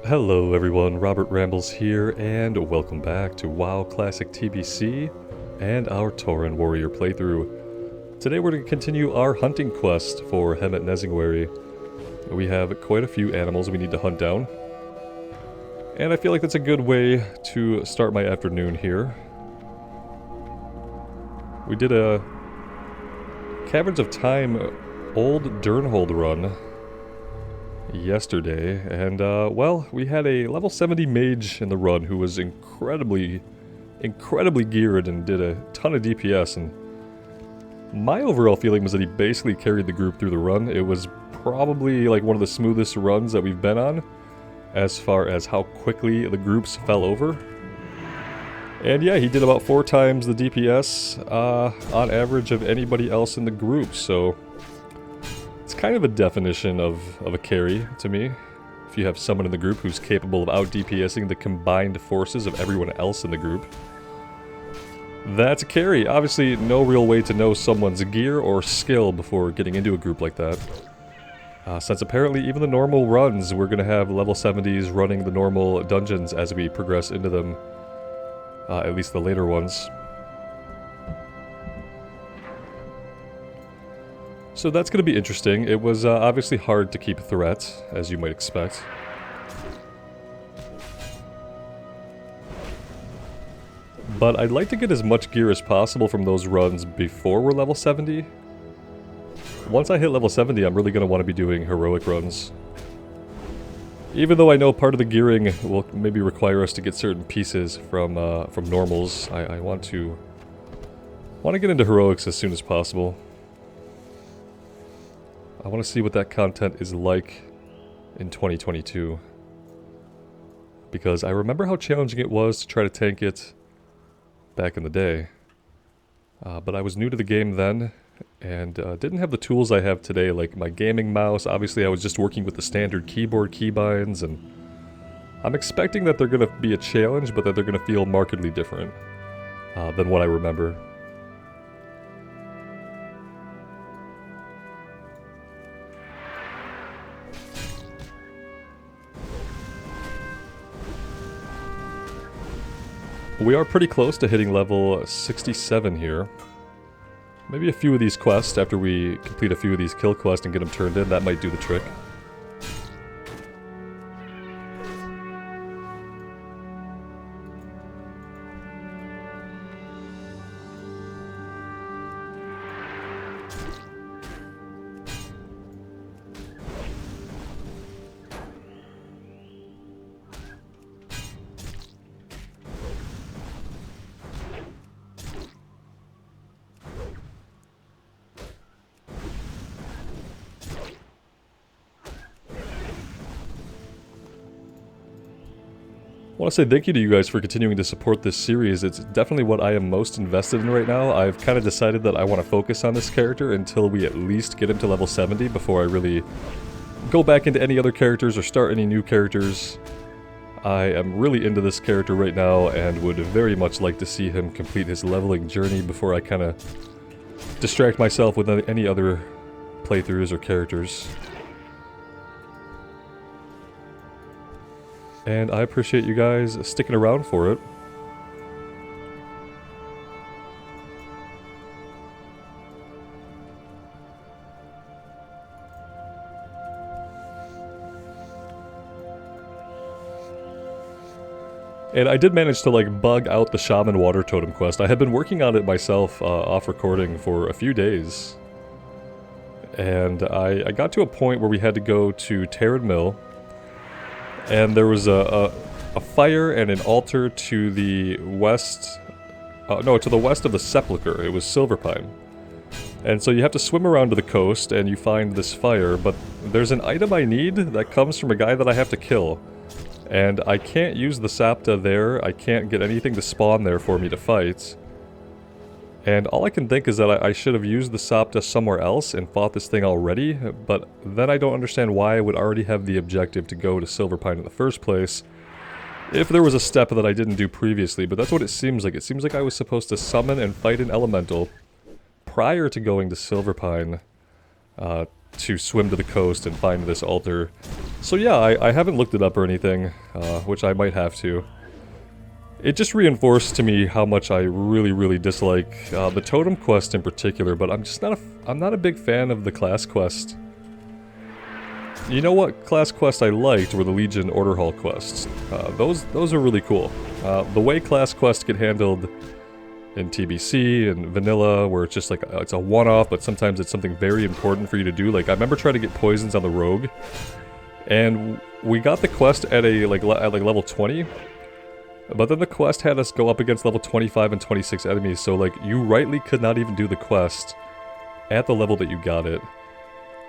Hello everyone, Robert Rambles here, and welcome back to WoW Classic TBC and our Tauren Warrior playthrough. Today we're going to continue our hunting quest for Hemet Nezingwari. We have quite a few animals we need to hunt down, and I feel like that's a good way to start my afternoon here. We did a Caverns of Time Old Durnhold run yesterday, and well, we had a level 70 mage in the run who was incredibly geared and did a ton of DPS, and my overall feeling was that he basically carried the group through the run. It was probably like one of the smoothest runs that we've been on as far as how quickly the groups fell over. And yeah, he did about 4 times the DPS on average of anybody else in the group, so it's kind of a definition of a carry to me. If you have someone in the group who's capable of out-DPSing the combined forces of everyone else in the group, that's a carry. Obviously, no real way to know someone's gear or skill before getting into a group like that. Since apparently even the normal runs, we're going to have level 70s running the normal dungeons as we progress into them. At least the later ones. So that's going to be interesting. It was obviously hard to keep threat, as you might expect. But I'd like to get as much gear as possible from those runs before we're level 70. Once I hit level 70, I'm really going to want to be doing heroic runs. Even though I know part of the gearing will maybe require us to get certain pieces from normals, I want to get into heroics as soon as possible. I want to see what that content is like in 2022. Because I remember how challenging it was to try to tank it back in the day. But I was new to the game then, and didn't have the tools I have today, like my gaming mouse. Obviously I was just working with the standard keyboard keybinds, and I'm expecting that they're going to be a challenge, but that they're going to feel markedly different than what I remember. We are pretty close to hitting level 67 here. Maybe a few of these quests, after we complete a few of these kill quests and get them turned in, that might do the trick. I want to say thank you to you guys for continuing to support this series. It's definitely what I am most invested in right now. I've kind of decided that I want to focus on this character until we at least get him to level 70 before I really go back into any other characters or start any new characters. I am really into this character right now and would very much like to see him complete his leveling journey before I kind of distract myself with any other playthroughs or characters. And I appreciate you guys sticking around for it. And I did manage to like bug out the Shaman Water Totem quest. I had been working on it myself off recording for a few days. And I got to a point where we had to go to Terran Mill. And there was a fire and an altar to the west, no, to the west of the Sepulchre. It was Silverpine. And so you have to swim around to the coast and you find this fire, but there's an item I need that comes from a guy that I have to kill. And I can't use the Sapta there, I can't get anything to spawn there for me to fight. And all I can think is that I should have used the Sapta somewhere else and fought this thing already, but then I don't understand why I would already have the objective to go to Silverpine in the first place, if there was a step that I didn't do previously, but that's what it seems like. It seems like I was supposed to summon and fight an elemental prior to going to Silverpine to swim to the coast and find this altar. So yeah, I haven't looked it up or anything, which I might have to. It just reinforced to me how much I really dislike the totem quest in particular, but I'm just not a big fan of the class quest. You know what class quest I liked were the Legion Order Hall quests. Those are really cool. The way class quests get handled in TBC and vanilla, where it's just like it's a one-off, but sometimes it's something very important for you to do. Like I remember trying to get poisons on the rogue, and we got the quest at level 20. But then the quest had us go up against level 25 and 26 enemies, so like you rightly could not even do the quest at the level that you got it.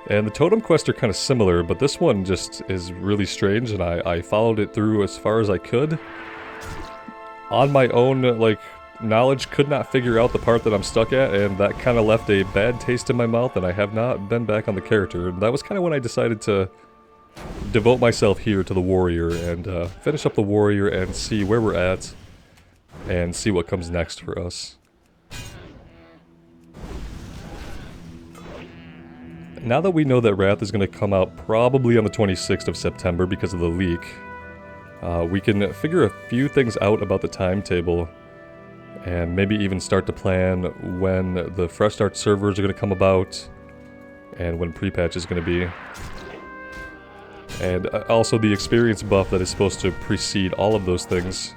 And the totem quests are kind of similar, but this one just is really strange, and I followed it through as far as I could. On my own, like, knowledge, could not figure out the part that I'm stuck at, and that kind of left a bad taste in my mouth, and I have not been back on the character. And that was kind of when I decided to devote myself here to the warrior, and finish up the warrior and see where we're at, and see what comes next for us. Now that we know that Wrath is going to come out probably on the 26th of September because of the leak, we can figure a few things out about the timetable, and maybe even start to plan when the Fresh Start servers are going to come about, and when pre-patch is going to be. And also the experience buff that is supposed to precede all of those things.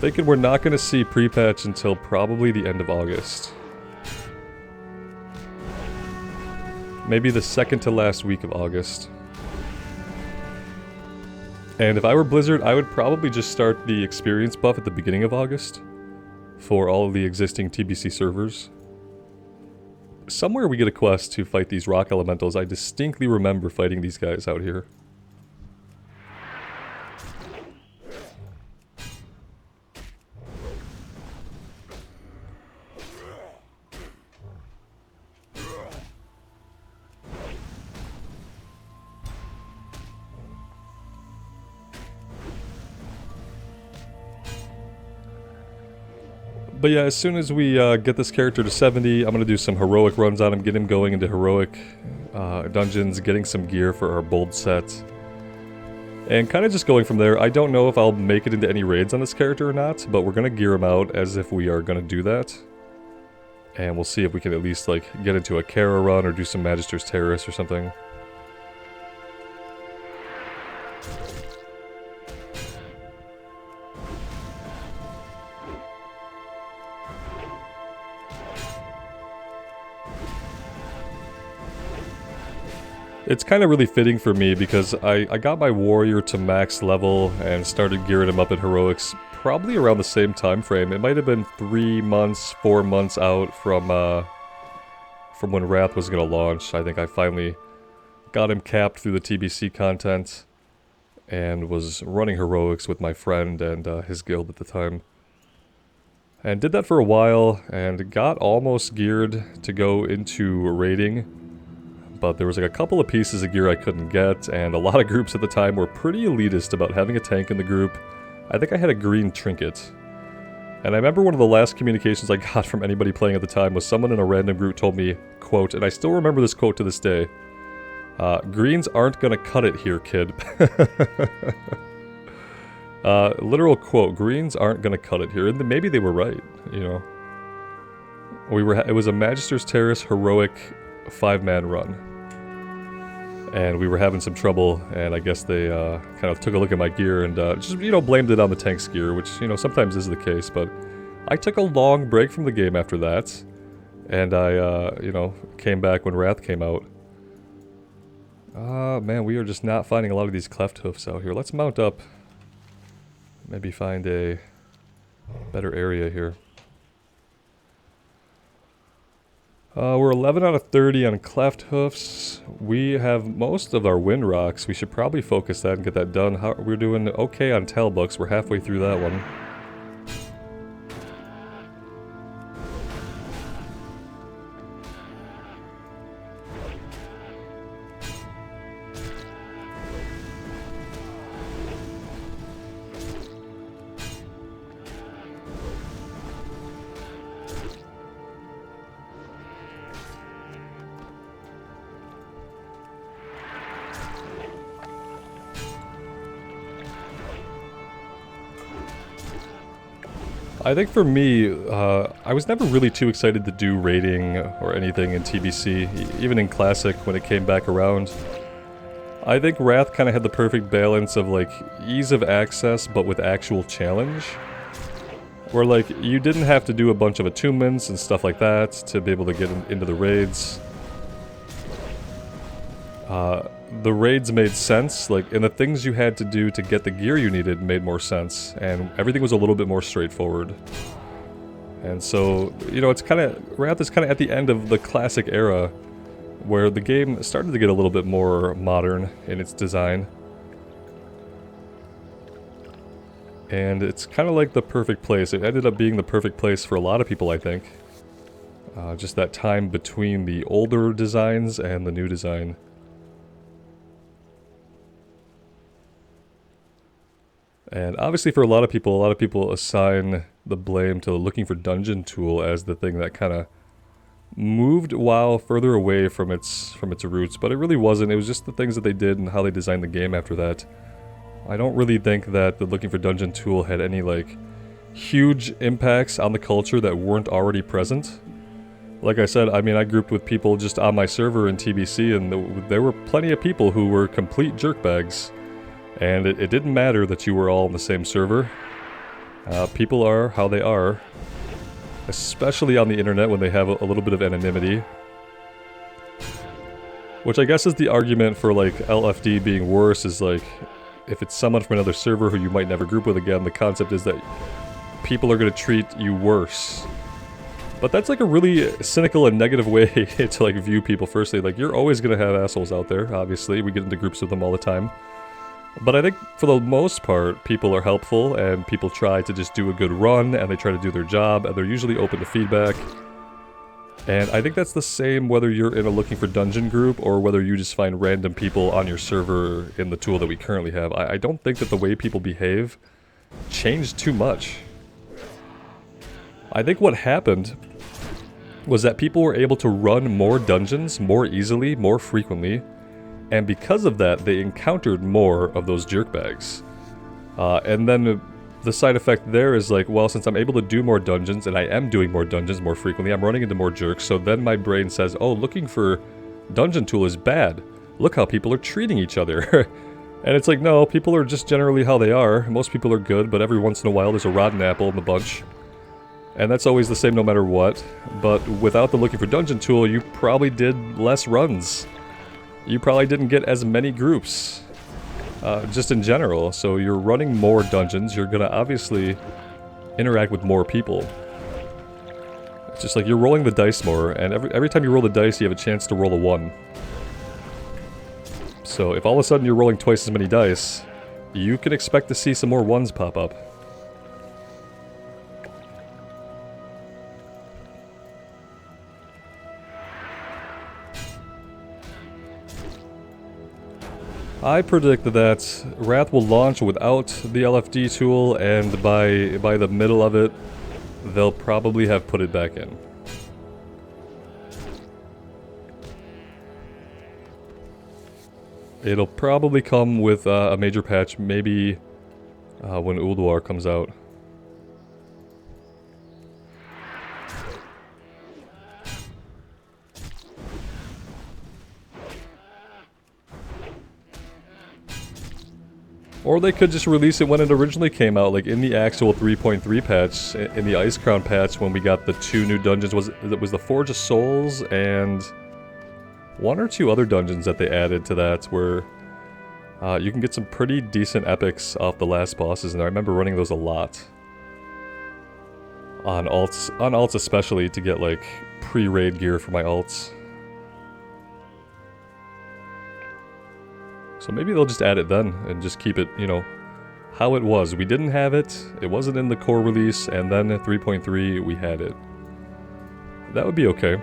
Thinking we're not going to see pre-patch until probably the end of August. Maybe the second to last week of August. And if I were Blizzard, I would probably just start the experience buff at the beginning of August for all of the existing TBC servers. Somewhere we get a quest to fight these rock elementals. I distinctly remember fighting these guys out here. But yeah, as soon as we get this character to 70, I'm going to do some heroic runs on him, get him going into heroic dungeons, getting some gear for our bold set. And kind of just going from there. I don't know if I'll make it into any raids on this character or not, but we're going to gear him out as if we are going to do that. And we'll see if we can at least like get into a Kara run or do some Magister's Terrace or something. It's kind of really fitting for me because I got my warrior to max level and started gearing him up in heroics probably around the same time frame. It might have been 3 months, 4 months out from when Wrath was going to launch. I think I finally got him capped through the TBC content and was running heroics with my friend and his guild at the time. And did that for a while and got almost geared to go into raiding. But there was like a couple of pieces of gear I couldn't get, and a lot of groups at the time were pretty elitist about having a tank in the group. I think I had a green trinket. And I remember one of the last communications I got from anybody playing at the time was someone in a random group told me, quote, and I still remember this quote to this day, "Greens aren't gonna cut it here, kid." Literal quote, "Greens aren't gonna cut it here," and maybe they were right, you know. It was a Magister's Terrace heroic 5-man run. And we were having some trouble, and I guess they kind of took a look at my gear and just, you know, blamed it on the tank's gear, which, you know, sometimes is the case, but I took a long break from the game after that, and I, you know, came back when Wrath came out. Man, we are just not finding a lot of these cleft hoofs out here. Let's mount up. Maybe find a better area here. We're 11 out of 30 on cleft hoofs. We have most of our wind rocks. We should probably focus that and get that done. We're doing okay on tailbooks. We're halfway through that one. I think for me, I was never really too excited to do raiding or anything in TBC, even in Classic when it came back around. I think Wrath kind of had the perfect balance of like ease of access but with actual challenge. Where like you didn't have to do a bunch of attunements and stuff like that to be able to get into the raids. The raids made sense, like, and the things you had to do to get the gear you needed made more sense, and everything was a little bit more straightforward. And so, you know, it's kind of, Wrath is kind of at the end of the Classic era, where the game started to get a little bit more modern in its design. And it's kind of like the perfect place. It ended up being the perfect place for a lot of people, I think. Just that time between the older designs and the new design. And obviously for a lot of people assign the blame to the Looking for Dungeon tool as the thing that kind of moved WoW further away from its roots, but it really wasn't. It was just the things that they did and how they designed the game after that. I don't really think that the Looking for Dungeon tool had any, like, huge impacts on the culture that weren't already present. Like I said, I mean, I grouped with people just on my server in TBC, and there were plenty of people who were complete jerkbags. And it didn't matter that you were all on the same server. People are how they are. Especially on the internet when they have a little bit of anonymity. Which I guess is the argument for, like, LFD being worse, is like, if it's someone from another server who you might never group with again, the concept is that people are going to treat you worse. But that's like a really cynical and negative way to like view people. Firstly, like, you're always going to have assholes out there, obviously. We get into groups with them all the time. But I think for the most part, people are helpful and people try to just do a good run and they try to do their job and they're usually open to feedback. And I think that's the same whether you're in a Looking for Dungeon group or whether you just find random people on your server in the tool that we currently have. I don't think that the way people behave changed too much. I think what happened was that people were able to run more dungeons more easily, more frequently, and because of that, they encountered more of those jerkbags. And then the side effect there is like, well, since I'm able to do more dungeons, and I am doing more dungeons more frequently, I'm running into more jerks, so then my brain says, oh, Looking for Dungeon tool is bad. Look how people are treating each other. And it's like, no, people are just generally how they are. Most people are good, but every once in a while there's a rotten apple in the bunch. And that's always the same no matter what. But without the Looking for Dungeon tool, you probably did less runs. You probably didn't get as many groups, just in general. So you're running more dungeons, you're gonna obviously interact with more people. It's just like you're rolling the dice more, and every time you roll the dice, you have a chance to roll a 1. So if all of a sudden you're rolling twice as many dice, you can expect to see some more 1s pop up. I predict that Wrath will launch without the LFD tool, and by the middle of it, they'll probably have put it back in. It'll probably come with a major patch, maybe when Ulduar comes out. Or they could just release it when it originally came out, like in the actual 3.3 patch, in the Ice Crown patch when we got the 2 new dungeons. It was the Forge of Souls and 1 or 2 other dungeons that they added to that where you can get some pretty decent epics off the last bosses, and I remember running those a lot. On alts especially, to get like pre-raid gear for my alts. So maybe they'll just add it then, and just keep it, you know, how it was. We didn't have it, it wasn't in the core release, and then at 3.3 we had it. That would be okay.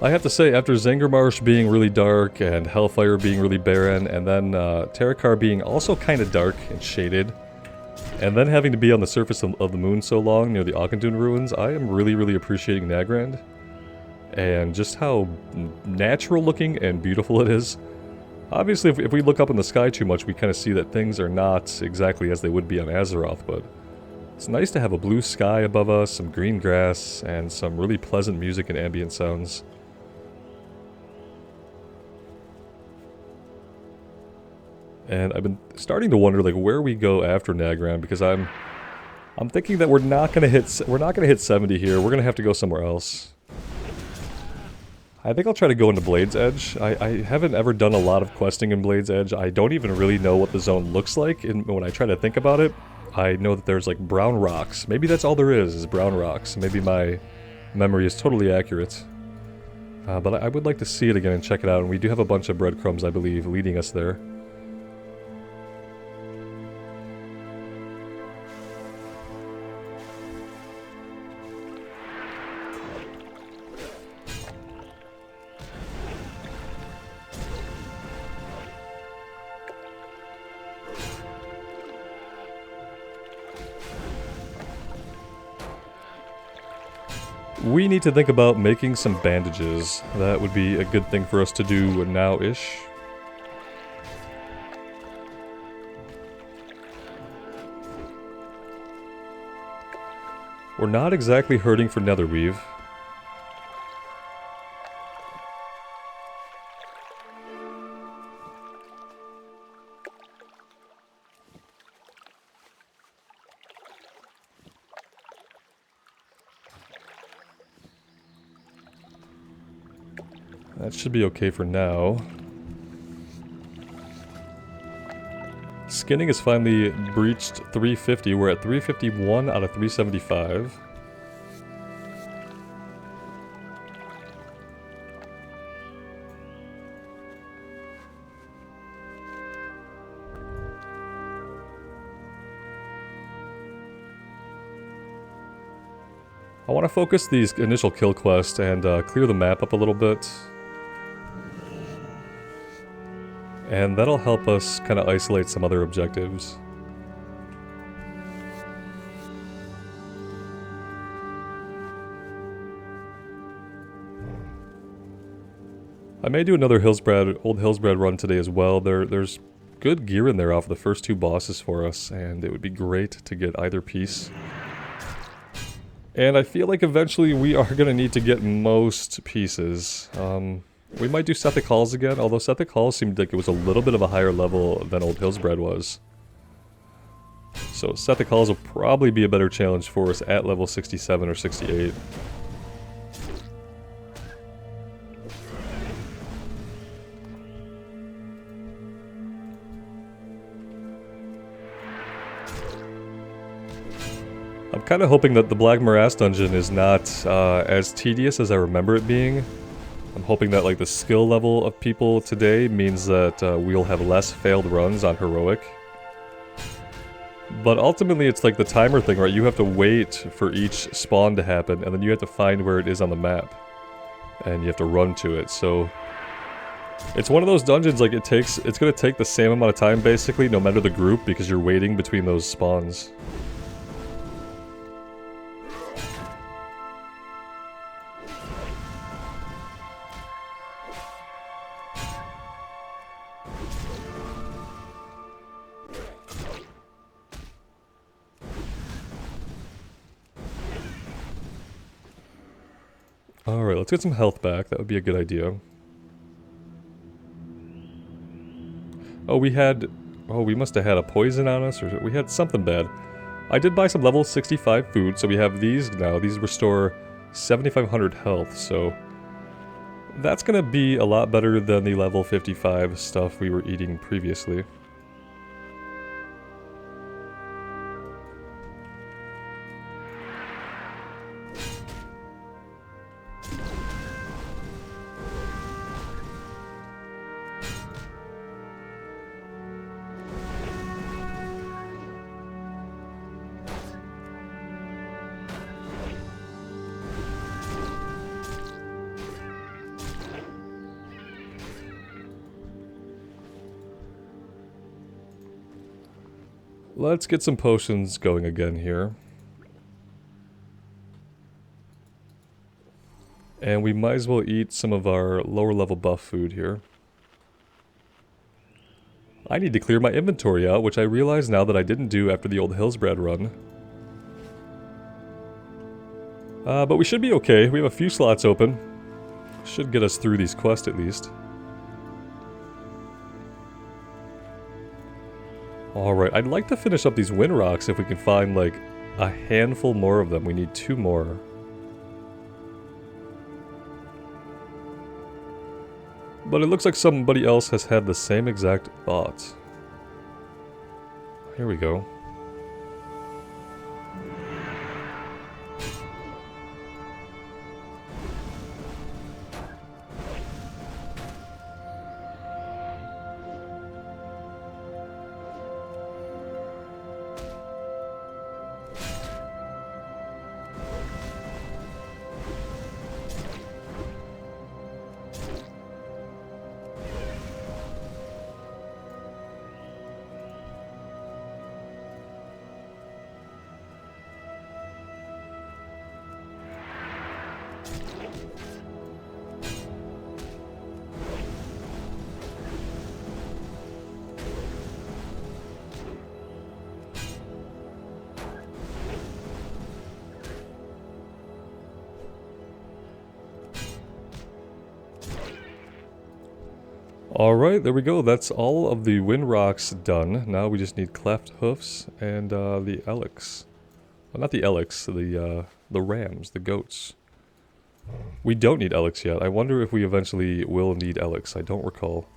I have to say, after Zangarmarsh being really dark, and Hellfire being really barren, and then Terakar being also kind of dark and shaded, and then having to be on the surface of the moon so long near the Auchindoun ruins, I am really, really appreciating Nagrand. And just how natural looking and beautiful it is. Obviously, if we look up in the sky too much, we kind of see that things are not exactly as they would be on Azeroth, but it's nice to have a blue sky above us, some green grass, and some really pleasant music and ambient sounds. And I've been starting to wonder, like, where we go after Nagrand, because I'm thinking that we're not gonna hit 70 here. We're gonna have to go somewhere else. I think I'll try to go into Blade's Edge. I haven't ever done a lot of questing in Blade's Edge. I don't even really know what the zone looks like, and when I try to think about it, I know that there's like brown rocks. Maybe that's all there is brown rocks. Maybe my memory is totally accurate. But I would like to see it again and check it out, and we do have a bunch of breadcrumbs, I believe, leading us there. We need to think about making some bandages. That would be a good thing for us to do now-ish. We're not exactly hurting for netherweave. That should be okay for now. Skinning has finally breached 350. We're at 351 out of 375. I want to focus these initial kill quests and clear the map up a little bit. And that'll help us kind of isolate some other objectives. I may do another old Hillsbrad run today as well. There's good gear in there off the first two bosses for us, and it would be great to get either piece. And I feel like eventually we are going to need to get most pieces. We might do Sethic Halls again, although Sethic Halls seemed like it was a little bit of a higher level than Old Hillsbrad was. So Sethic Halls will probably be a better challenge for us at level 67 or 68. I'm kind of hoping that the Black Morass dungeon is not as tedious as I remember it being. I'm hoping that like the skill level of people today means that we'll have less failed runs on Heroic. But ultimately it's like the timer thing, right? You have to wait for each spawn to happen, and then you have to find where it is on the map. And you have to run to it, so... It's one of those dungeons, like it's gonna take the same amount of time basically, no matter the group, because you're waiting between those spawns. Alright, let's get some health back. That would be a good idea. Oh, we must have had a poison on us, or we had something bad. I did buy some level 65 food, so we have these now. These restore 7,500 health, so... That's gonna be a lot better than the level 55 stuff we were eating previously. let's get some potions going again here. And we might as well eat some of our lower level buff food here. I need to clear my inventory out, which I realize now that I didn't do after the old Hillsbrad run. But we should be okay. We have a few slots open. Should get us through these quests at least. Alright, I'd like to finish up these wind rocks if we can find like a handful more of them. We need 2 more. But it looks like somebody else has had the same exact thought. Here we go. Alright, there we go. That's all of the wind rocks done. Now we just need cleft hoofs and the elix. Well, not the elix, the rams, the goats. We don't need elix yet. I wonder if we eventually will need elix. I don't recall.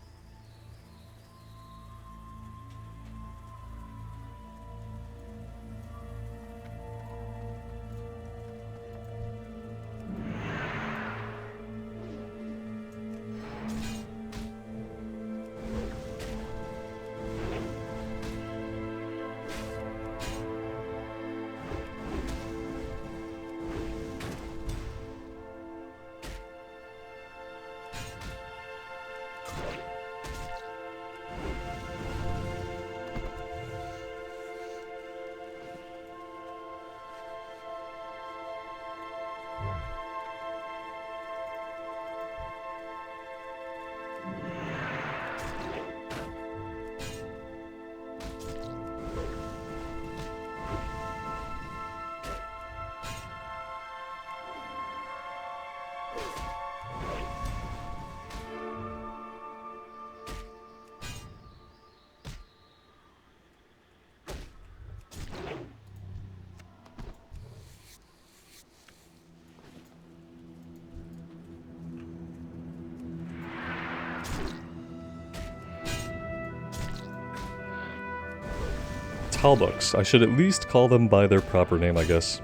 Talbuks. I should at least call them by their proper name, I guess.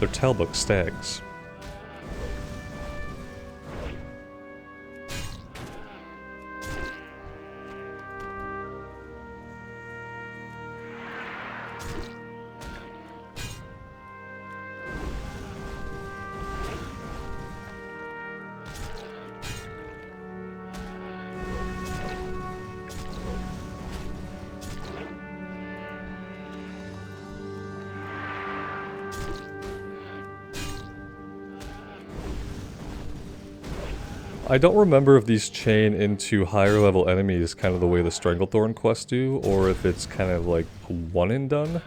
They're Talbuk stags. I don't remember if these chain into higher level enemies kind of the way the Stranglethorn quests do, or if it's kind of like a one and done.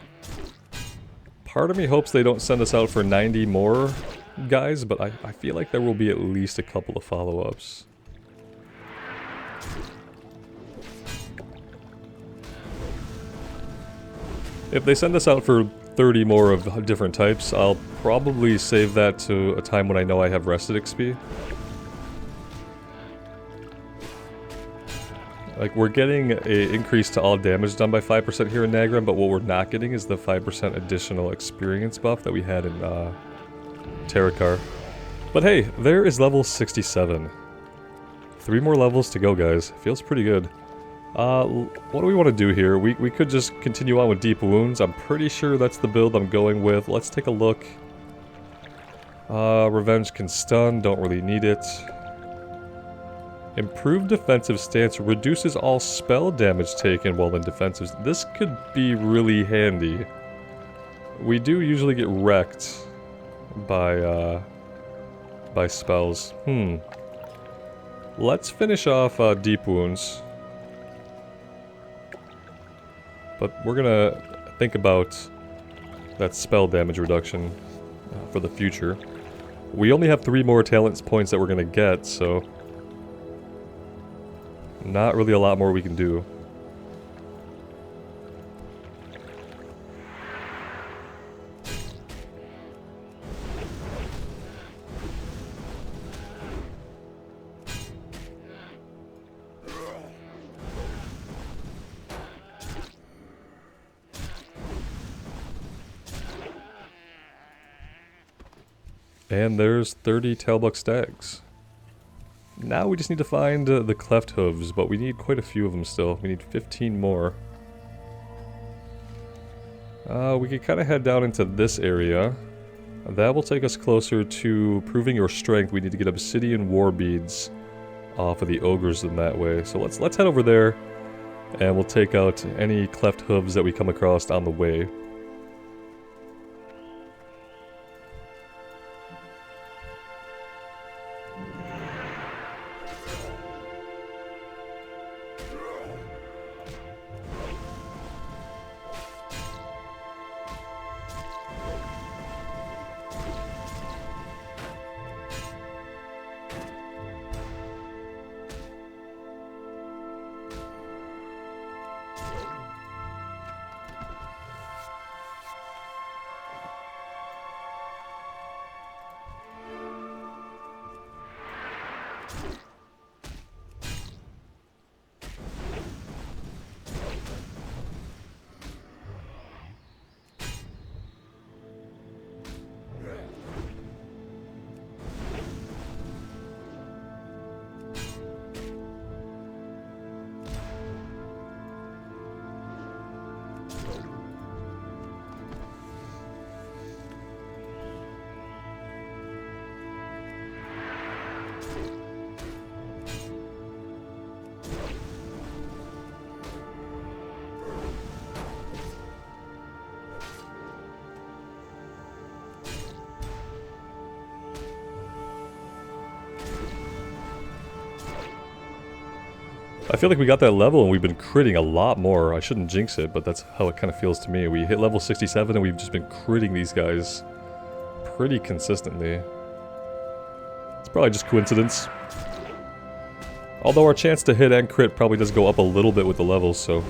Part of me hopes they don't send us out for 90 more guys, but I feel like there will be at least a couple of follow-ups. If they send us out for 30 more of different types, I'll probably save that to a time when I know I have rested XP. Like, we're getting an increase to all damage done by 5% here in Nagrand, but what we're not getting is the 5% additional experience buff that we had in Terakar. But hey, there is level 67. 3 more levels to go, guys. Feels pretty good. What do we want to do here? We could just continue on with Deep Wounds. I'm pretty sure that's the build I'm going with. Let's take a look. Revenge can stun, don't really need it. Improved defensive stance reduces all spell damage taken while in defensive. This could be really handy. We do usually get wrecked by spells. Let's finish off Deep Wounds. But we're gonna think about that spell damage reduction for the future. We only have 3 more talent points that we're gonna get, so not really a lot more we can do. And there's 30 Tailbuck Stags. Now we just need to find the Cleft Hooves, but we need quite a few of them still. We need 15 more. We could kind of head down into this area. That will take us closer to proving your strength. We need to get Obsidian War Beads off of the ogres in that way. So let's head over there, and we'll take out any Cleft Hooves that we come across on the way. I feel like we got that level and we've been critting a lot more. I shouldn't jinx it, but that's how it kind of feels to me. We hit level 67 and we've just been critting these guys pretty consistently. It's probably just coincidence. Although our chance to hit and crit probably does go up a little bit with the levels, so...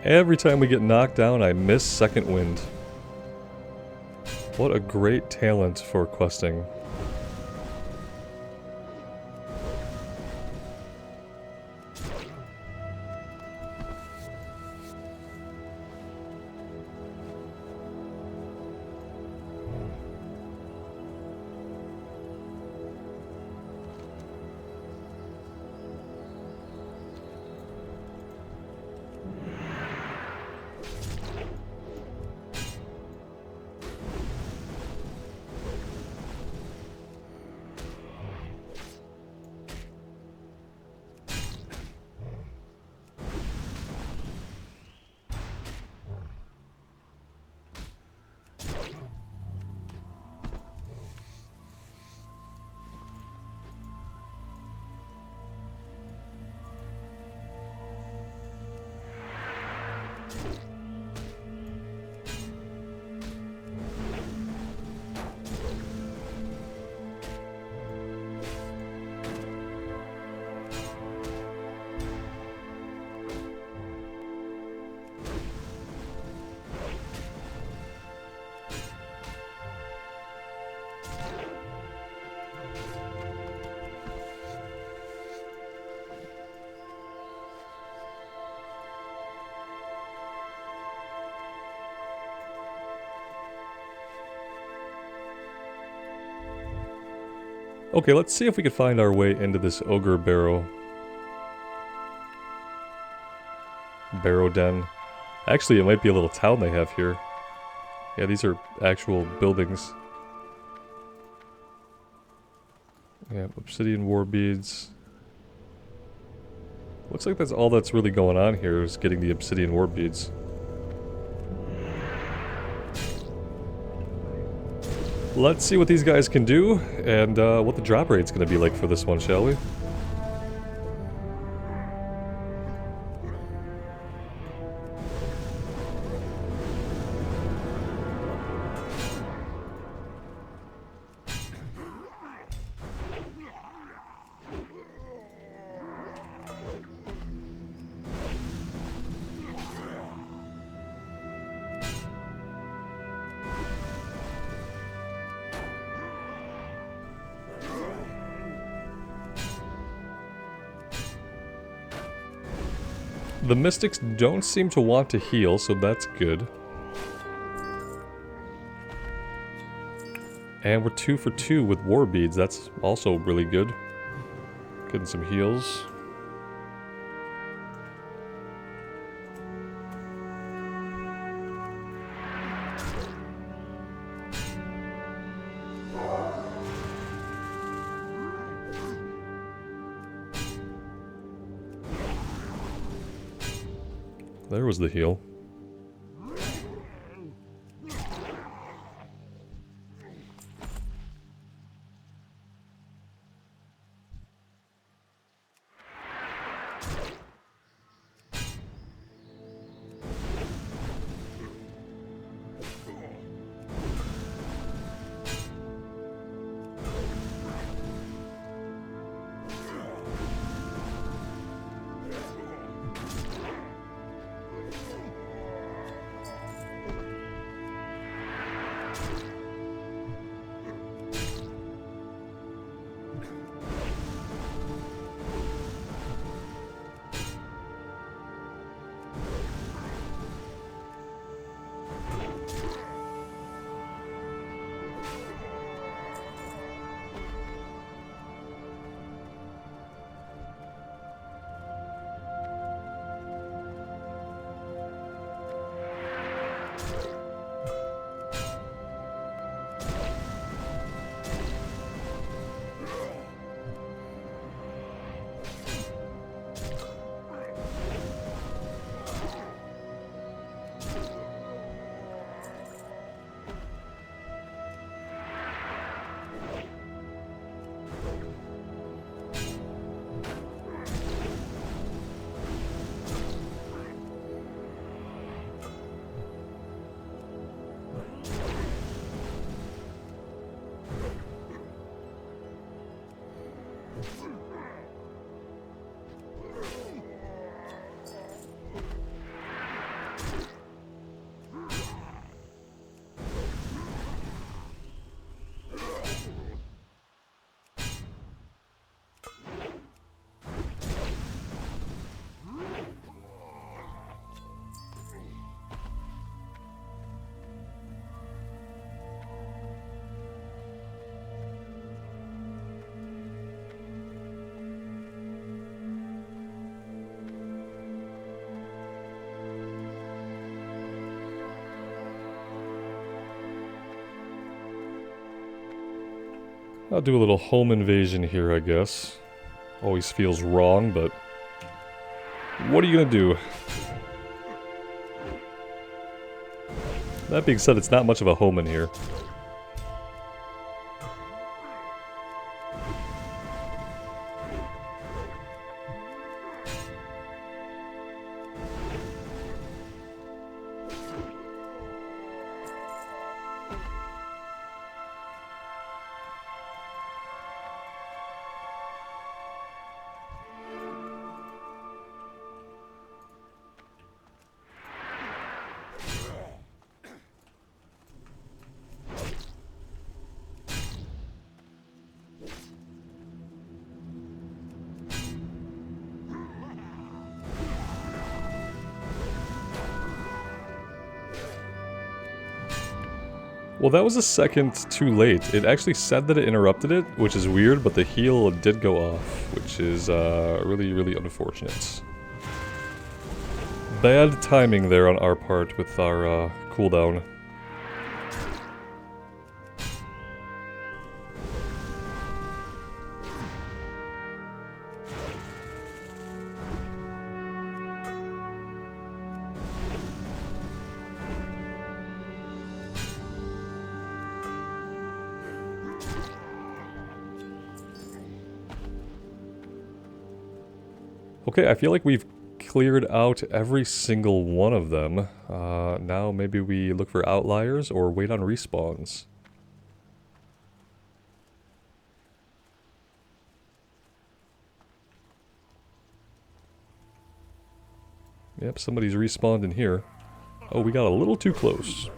Every time we get knocked down, I miss second wind. What a great talent for questing. Okay, let's see if we can find our way into this ogre barrow. Barrow den. Actually, it might be a little town they have here. Yeah, these are actual buildings. Yeah, obsidian war beads. Looks like that's all that's really going on here is getting the obsidian war beads. Let's see what these guys can do, and what the drop rate's gonna be like for this one, shall we? The mystics don't seem to want to heal, so that's good. And we're 2 for 2 with war beads, that's also really good. Getting some heals. There was the heal. I'll do a little home invasion here, I guess. Always feels wrong, but what are you gonna do? That being said, it's not much of a home in here. Well, that was a second too late. It actually said that it interrupted it, which is weird, but the heal did go off, which is really, really unfortunate. Bad timing there on our part with our cooldown. Okay, I feel like we've cleared out every single one of them. Now maybe we look for outliers or wait on respawns. Yep, somebody's respawned in here. Oh, we got a little too close.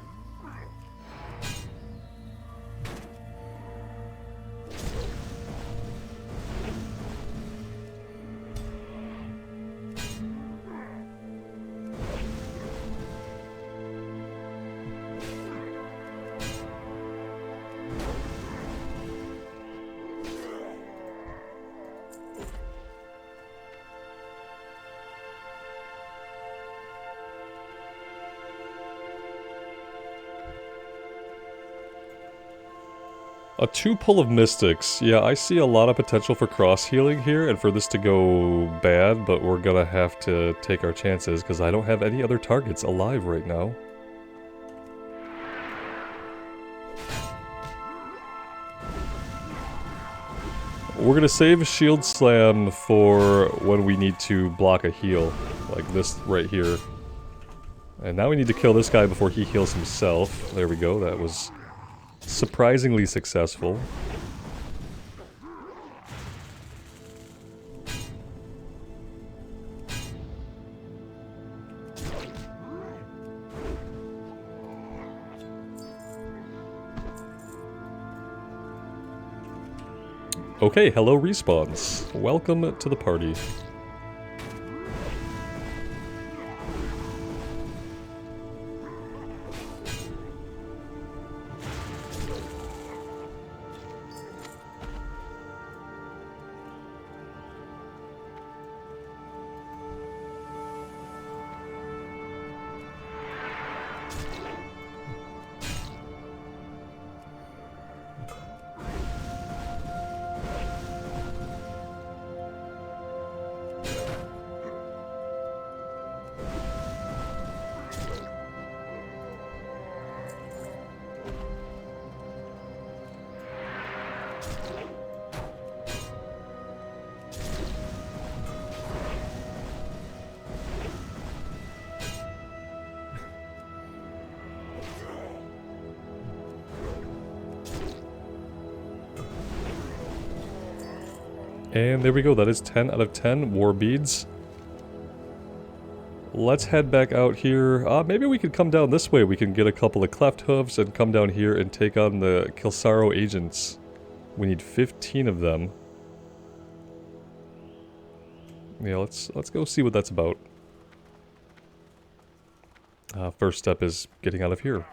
A 2-pull of Mystics. Yeah, I see a lot of potential for cross-healing here and for this to go bad, but we're gonna have to take our chances because I don't have any other targets alive right now. We're gonna save Shield Slam for when we need to block a heal, like this right here. And now we need to kill this guy before he heals himself. There we go, that was surprisingly successful. Okay, hello respawns. Welcome to the party. And there we go, that is 10 out of 10 war beads. Let's head back out here. Maybe we could come down this way. We can get a couple of cleft hooves and come down here and take on the Kilsaro agents. We need 15 of them. Yeah, let's go see what that's about. First step is getting out of here.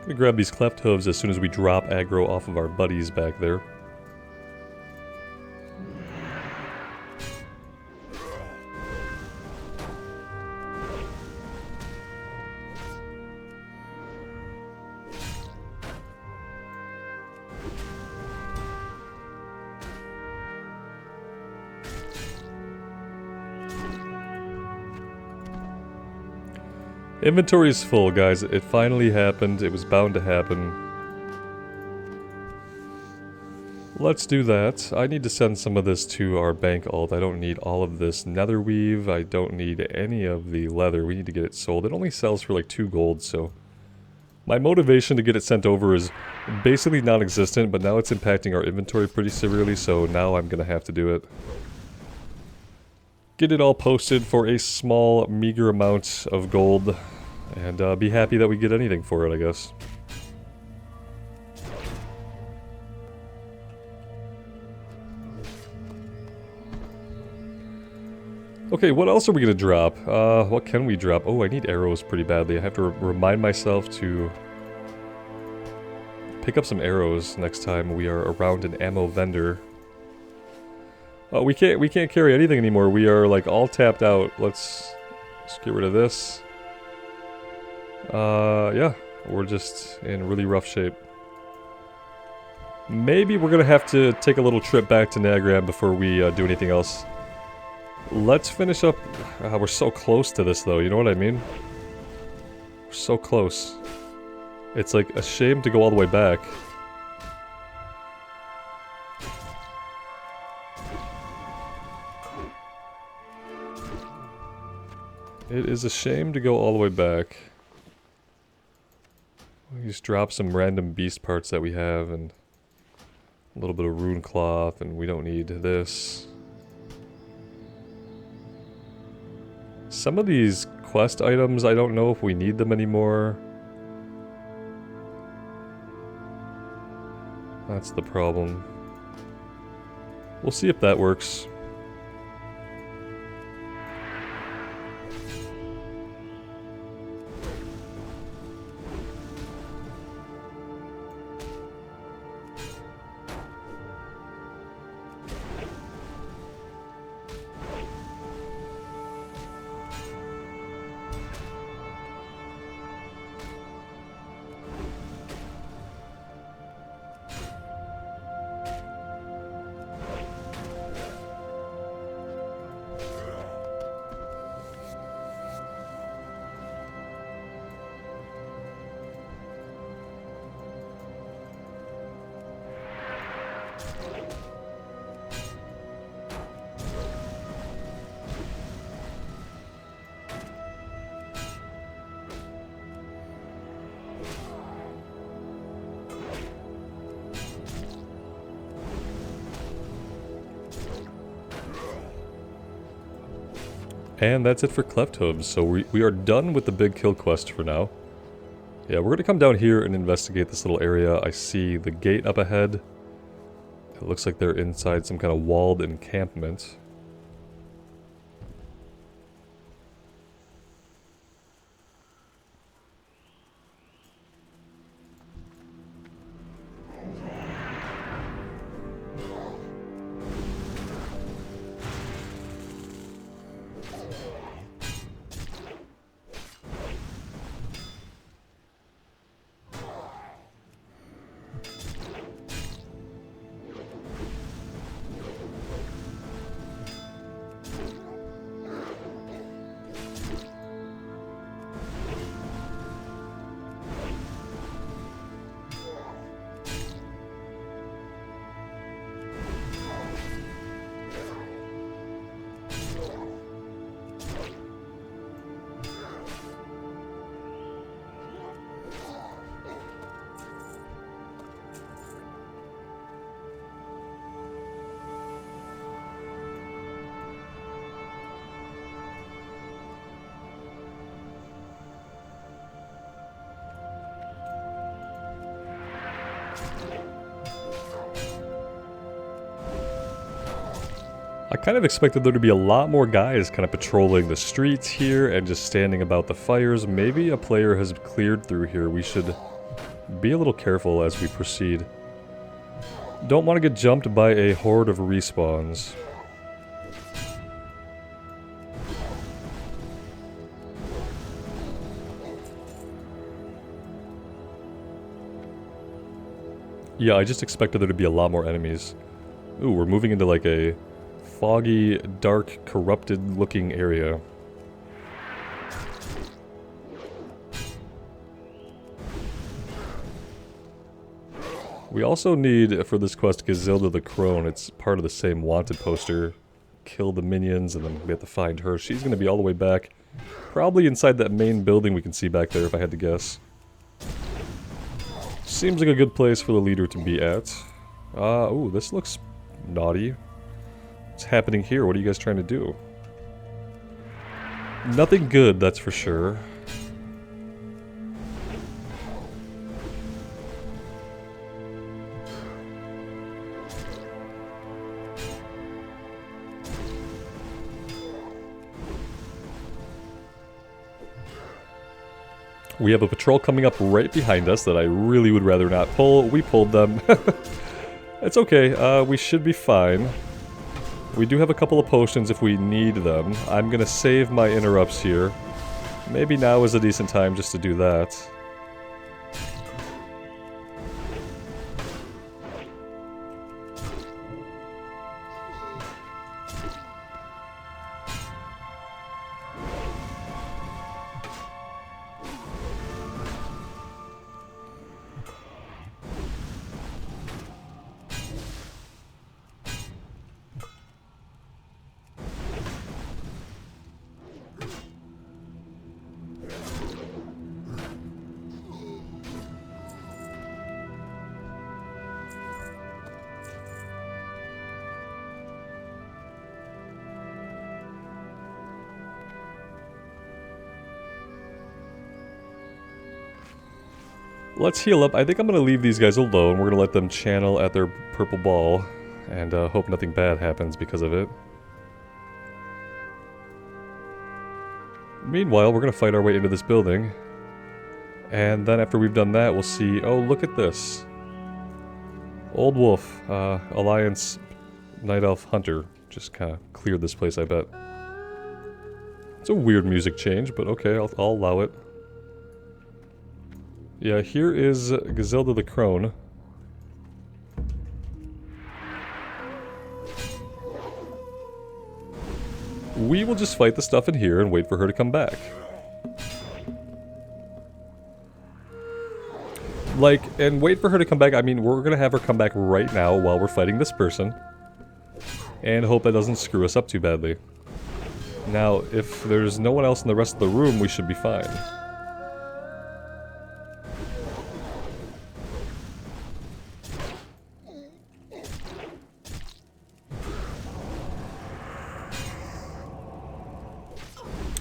Gonna grab these cleft hooves as soon as we drop aggro off of our buddies back there. Inventory is full, guys. It finally happened. It was bound to happen. Let's do that. I need to send some of this to our bank alt. I don't need all of this nether weave. I don't need any of the leather. We need to get it sold. It only sells for like 2 gold, so... My motivation to get it sent over is basically non-existent, but now it's impacting our inventory pretty severely, so now I'm gonna have to do it. Get it all posted for a small, meager amount of gold, and be happy that we get anything for it, I guess. Okay, what else are we gonna drop? What can we drop? Oh, I need arrows pretty badly. I have to remind myself to pick up some arrows next time we are around an ammo vendor. We can't carry anything anymore. We are like all tapped out. Let's get rid of this. Yeah, we're just in really rough shape. Maybe we're gonna have to take a little trip back to Nagrand before we do anything else. Let's finish up. We're so close to this though, you know what I mean? We're so close. It's like a shame to go all the way back. It is a shame to go all the way back. We just drop some random beast parts that we have and a little bit of rune cloth, and we don't need this. Some of these quest items, I don't know if we need them anymore. That's the problem. We'll see if that works. And that's it for Cleft Hooves, so we are done with the big kill quest for now. Yeah, we're gonna come down here and investigate this little area. I see the gate up ahead. It looks like they're inside some kind of walled encampment. I kind of expected there to be a lot more guys kind of patrolling the streets here and just standing about the fires. Maybe a player has cleared through here. We should be a little careful as we proceed. Don't want to get jumped by a horde of respawns. Yeah, I just expected there to be a lot more enemies. Ooh, we're moving into like a foggy, dark, corrupted looking area. We also need, for this quest, Gazilda the Crone. It's part of the same wanted poster. Kill the minions, and then we have to find her. She's going to be all the way back. Probably inside that main building we can see back there, if I had to guess. Seems like a good place for the leader to be at. Ooh, this looks naughty. What's happening here? What are you guys trying to do? Nothing good, that's for sure. We have a patrol coming up right behind us that I really would rather not pull. We pulled them. It's okay, we should be fine. We do have a couple of potions if we need them. I'm gonna save my interrupts here. Maybe now is a decent time just to do that. Let's heal up. I think I'm going to leave these guys alone. We're going to let them channel at their purple ball and hope nothing bad happens because of it. Meanwhile, we're going to fight our way into this building. And then after we've done that, we'll see... Oh, look at this. Old Wolf, Alliance Night Elf Hunter. Just kind of cleared this place, I bet. It's a weird music change, but okay, I'll allow it. Yeah, here is Gazilda the Crone. We will just fight the stuff in here and wait for her to come back. Like, and wait for her to come back, I mean, we're gonna have her come back right now while we're fighting this person. And hope that doesn't screw us up too badly. Now, if there's no one else in the rest of the room, we should be fine.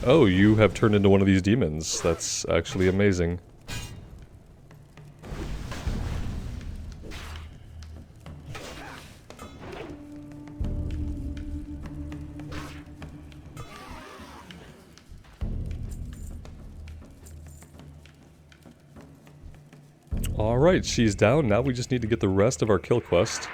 Oh, you have turned into one of these demons. That's actually amazing. Alright, she's down. Now we just need to get the rest of our kill quest.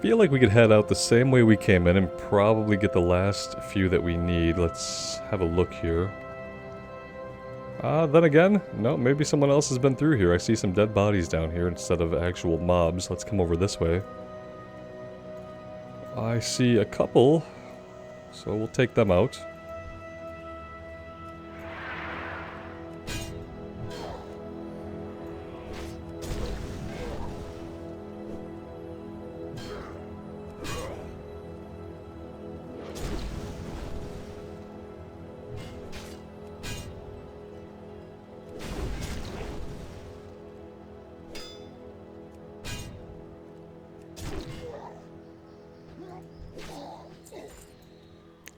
feel like we could head out the same way we came in and probably get the last few that we need. Let's have a look here. Then again, no, maybe someone else has been through here. I see some dead bodies down here instead of actual mobs. Let's come over this way. I see a couple, so we'll take them out.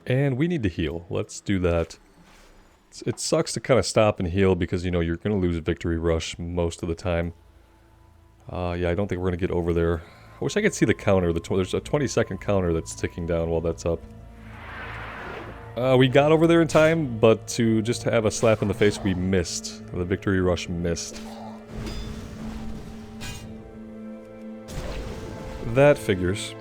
And we need to heal. Let's do that. It sucks to kind of stop and heal because, you know, you're going to lose Victory Rush most of the time. Yeah, I don't think we're going to get over there. I wish I could see the counter. There's a 20-second counter that's ticking down while that's up. We got over there in time, but to just have a slap in the face, we missed. The Victory Rush missed. That figures.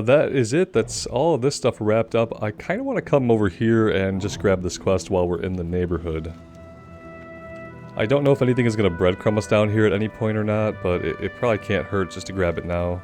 That is it. That's all of this stuff wrapped up. I kind of want to come over here and just grab this quest while we're in the neighborhood. I don't know if anything is going to breadcrumb us down here at any point or not, but it probably can't hurt just to grab it now.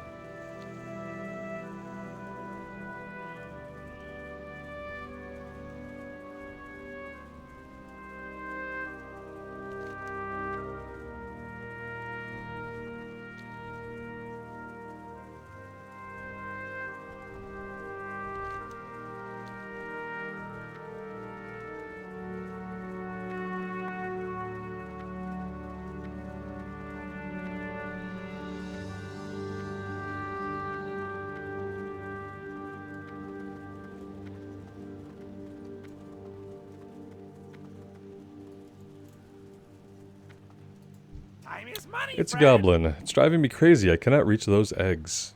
It's a goblin. It's driving me crazy. I cannot reach those eggs.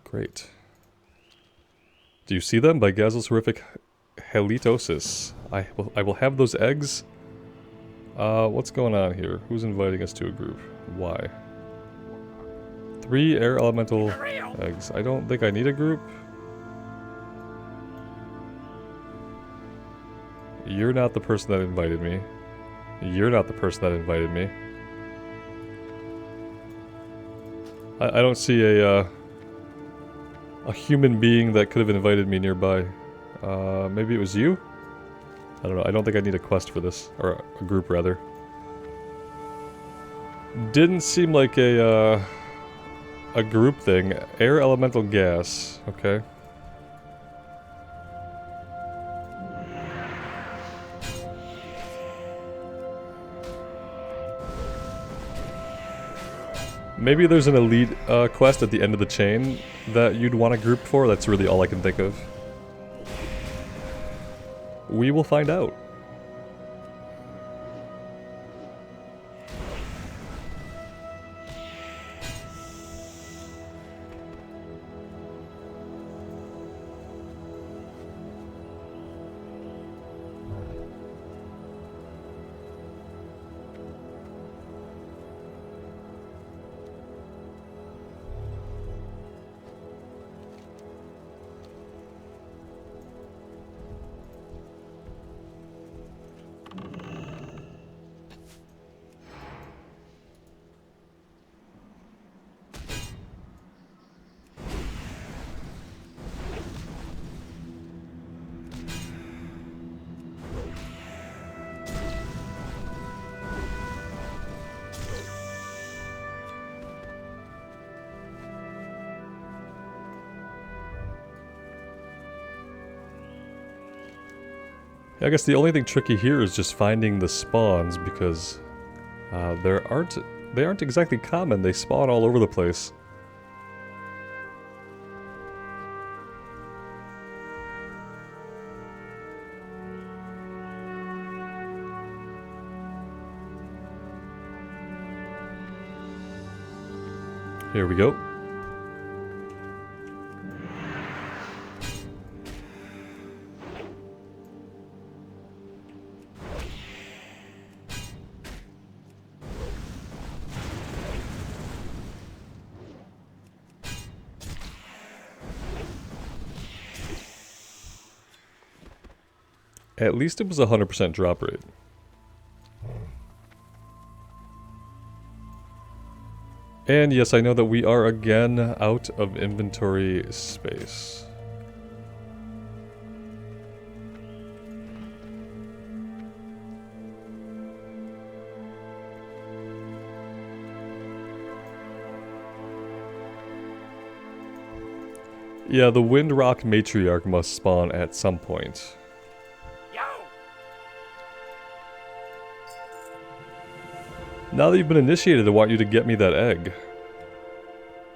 Great. Do you see them? By Gazel's horrific halitosis. I will have those eggs. What's going on here? Who's inviting us to a group? Why? 3 air elemental eggs. I don't think I need a group. You're not the person that invited me. You're not the person that invited me. I don't see a human being that could have invited me nearby. Maybe it was you? I don't know. I don't think I need a quest for this. Or a group, rather. Didn't seem like a group thing. Air elemental gas. Okay. Maybe there's an elite quest at the end of the chain that you'd want a group for. That's really all I can think of. We will find out. I guess the only thing tricky here is just finding the spawns, because they aren't exactly common. They spawn all over the place. Here we go. At least it was 100% drop rate. And yes, I know that we are again out of inventory space. Yeah, the Wind Rock Matriarch must spawn at some point. Now that you've been initiated, I want you to get me that egg.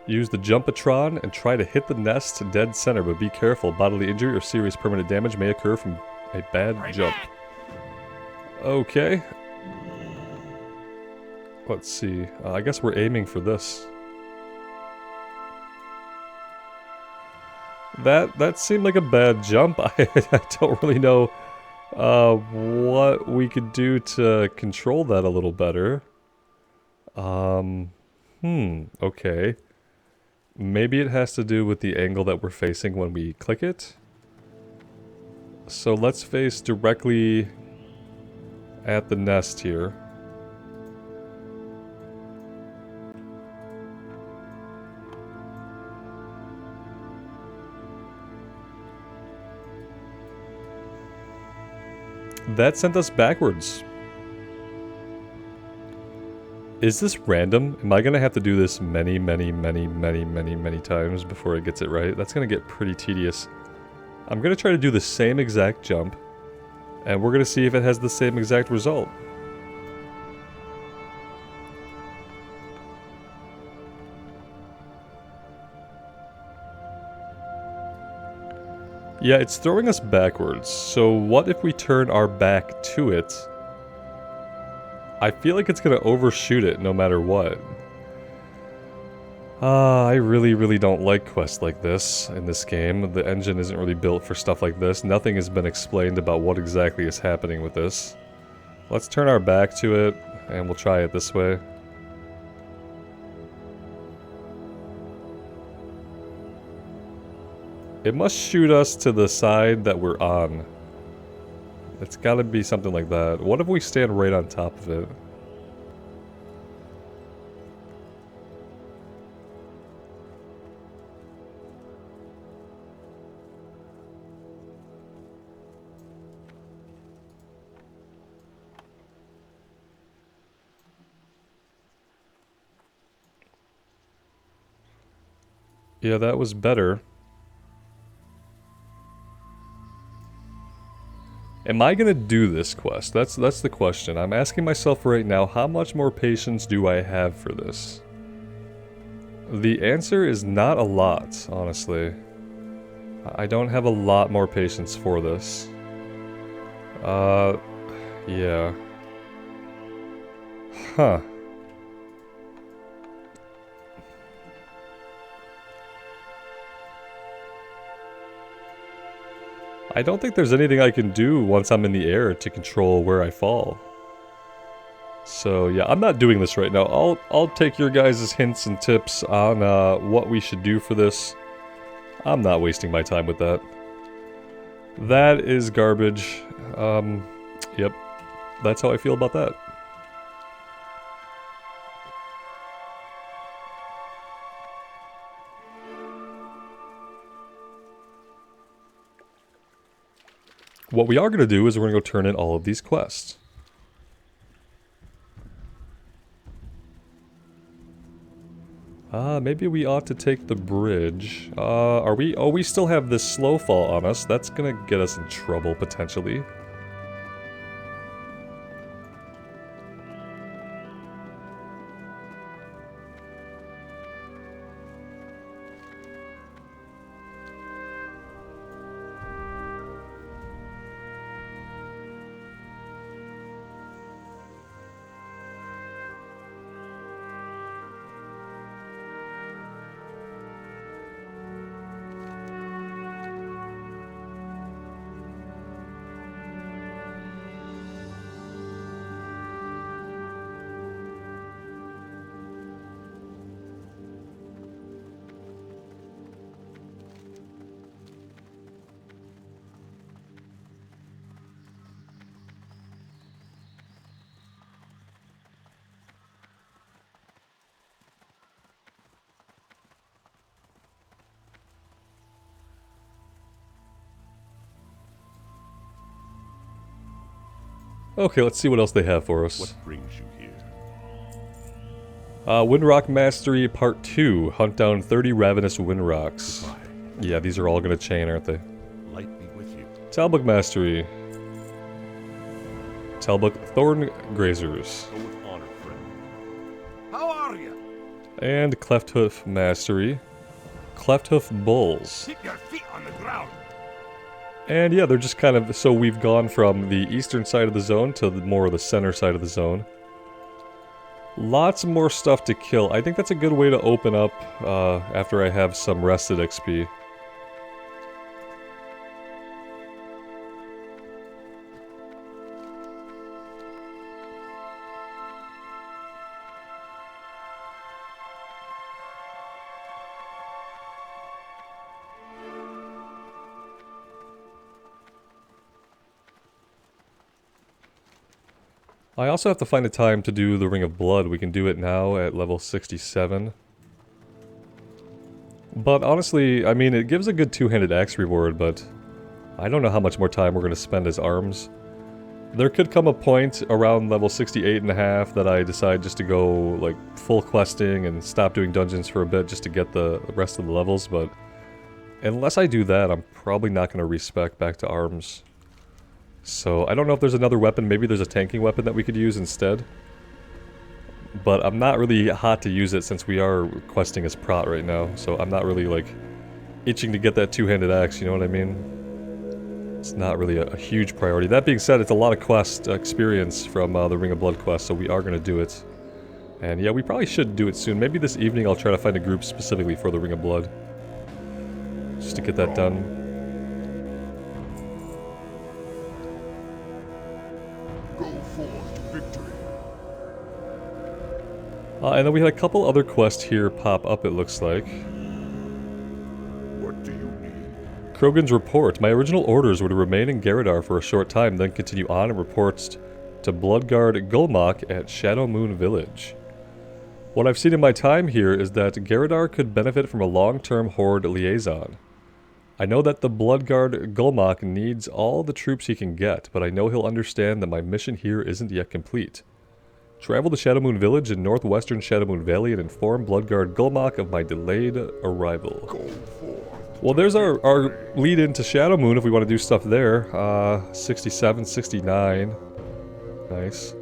Use the Jumpatron and try to hit the nest dead center, but be careful. Bodily injury or serious permanent damage may occur from a bad jump. Okay. Let's see. I guess we're aiming for this. That seemed like a bad jump. I don't really know what we could do to control that a little better. Okay. Maybe it has to do with the angle that we're facing when we click it. So let's face directly at the nest here. That sent us backwards. Is this random? Am I gonna have to do this many times before it gets it right? That's gonna get pretty tedious. I'm gonna try to do the same exact jump, and we're gonna see if it has the same exact result. Yeah, it's throwing us backwards, so what if we turn our back to it? I feel like it's gonna overshoot it no matter what. I really don't like quests like this in this game. The engine isn't really built for stuff like this. Nothing has been explained about what exactly is happening with this. Let's turn our back to it, and we'll try it this way. It must shoot us to the side that we're on. It's gotta be something like that. What if we stand right on top of it? Yeah, that was better. Am I gonna do this quest? That's the question. I'm asking myself right now, how much more patience do I have for this? The answer is not a lot, honestly. I don't have a lot more patience for this. Yeah. Huh. I don't think there's anything I can do once I'm in the air to control where I fall. So yeah, I'm not doing this right now. I'll take your guys' hints and tips on what we should do for this. I'm not wasting my time with that. That is garbage. Yep. That's how I feel about that. What we are going to do is we're going to go turn in all of these quests. Maybe we ought to take the bridge. Are we? Oh, we still have this slow fall on us. That's going to get us in trouble, potentially. Okay, let's see what else they have for us. What brings you here? Windrock Mastery Part 2. Hunt down 30 ravenous windrocks. Goodbye. Yeah, these are all going to chain, aren't they? Light be with you. Talbuk Mastery. Talbuk Thorn Grazers. Go with honor, friend. How are you? And Clefthoof Mastery. Clefthoof Bulls. Keep your feet on the ground. And yeah, they're just kind of... So we've gone from the eastern side of the zone to more of the center side of the zone. Lots more stuff to kill. I think that's a good way to open up after I have some rested XP. I also have to find a time to do the Ring of Blood. We can do it now at level 67. But honestly, I mean, it gives a good two-handed axe reward, but I don't know how much more time we're going to spend as arms. There could come a point around level 68.5 that I decide just to go, like, full questing and stop doing dungeons for a bit just to get the rest of the levels, but unless I do that, I'm probably not going to respec back to arms. So, I don't know if there's another weapon. Maybe there's a tanking weapon that we could use instead. But I'm not really hot to use it since we are questing as Prot right now. So, I'm not really, like, itching to get that two-handed axe, you know what I mean? It's not really a huge priority. That being said, it's a lot of quest experience from the Ring of Blood quest, so we are going to do it. And yeah, we probably should do it soon. Maybe this evening I'll try to find a group specifically for the Ring of Blood. Just to get that done. And then we had a couple other quests here pop up, it looks like. What do you need? Krogan's report. My original orders were to remain in Garadar for a short time, then continue on and reports to Bloodguard Gulmok at Shadow Moon Village. What I've seen in my time here is that Garadar could benefit from a long-term Horde liaison. I know that the Bloodguard Gulmok needs all the troops he can get, but I know he'll understand that my mission here isn't yet complete. Travel to Shadow Moon Village in northwestern Shadow Moon Valley and inform Bloodguard Gulmok of my delayed arrival. Go forth. Well, there's our lead into Shadow Moon if we want to do stuff there. 67, 69. Nice.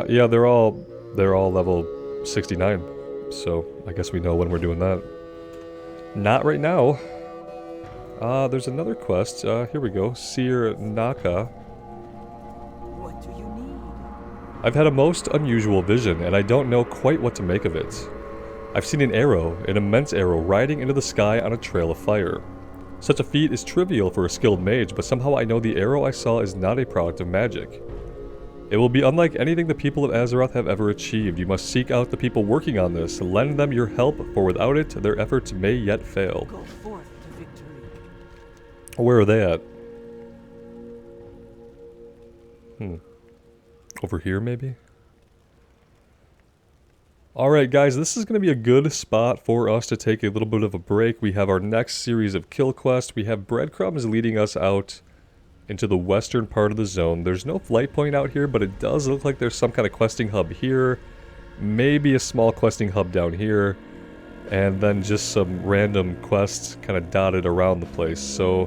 Yeah, they're all level 69. So, I guess we know when we're doing that. Not right now. There's another quest. Here we go. Seer Naka. What do you need? I've had a most unusual vision, and I don't know quite what to make of it. I've seen an arrow, an immense arrow, riding into the sky on a trail of fire. Such a feat is trivial for a skilled mage, but somehow I know the arrow I saw is not a product of magic. It will be unlike anything the people of Azeroth have ever achieved. You must seek out the people working on this, lend them your help, for without it, their efforts may yet fail. Go forth to victory. Where are they at? Over here, maybe? Alright guys, this is going to be a good spot for us to take a little bit of a break. We have our next series of kill quests. We have breadcrumbs leading us out into the western part of the zone. There's no flight point out here, but it does look like there's some kind of questing hub here. Maybe a small questing hub down here. And then just some random quests kind of dotted around the place. So,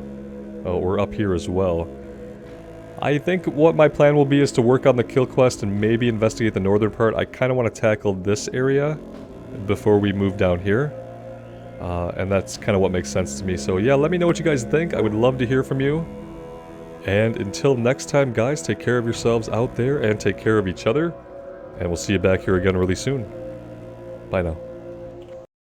we're up here as well. I think what my plan will be is to work on the kill quest and maybe investigate the northern part. I kind of want to tackle this area before we move down here. And that's kind of what makes sense to me. So yeah, let me know what you guys think. I would love to hear from you. And until next time, guys, take care of yourselves out there and take care of each other. And we'll see you back here again really soon. Bye now.